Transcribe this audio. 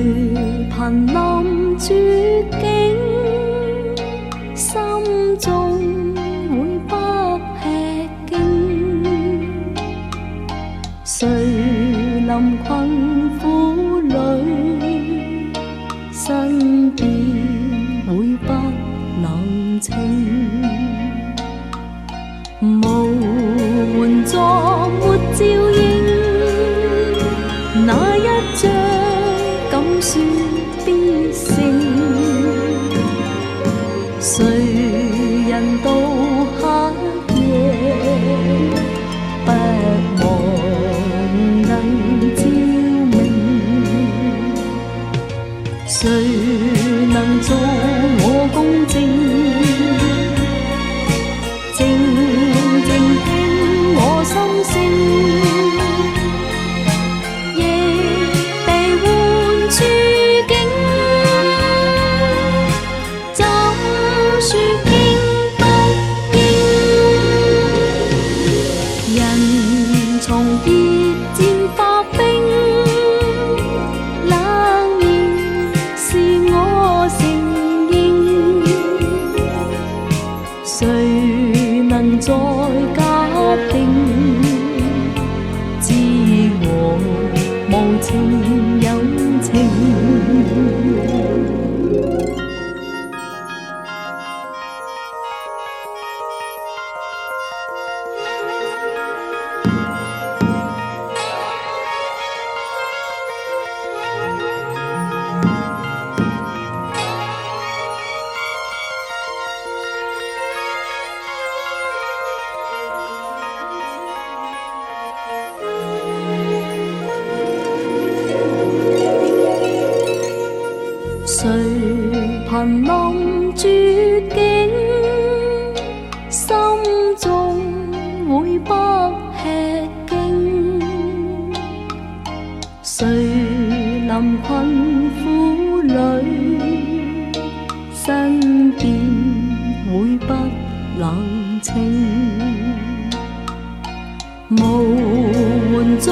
瀕臨絕境，心中會不吃驚。誰臨困苦裏，身邊會不冷清。無援助沒照應，哪一張敢說必勝？誰人到黑夜不忘能照明？誰能做我公正？靜靜聽我心聲。從熱漸化冰，冷言是我承認。誰能再假定，知我無情有情？誰瀕臨絕境，心中會不吃驚。誰臨困苦裏，身邊會不冷清。無援助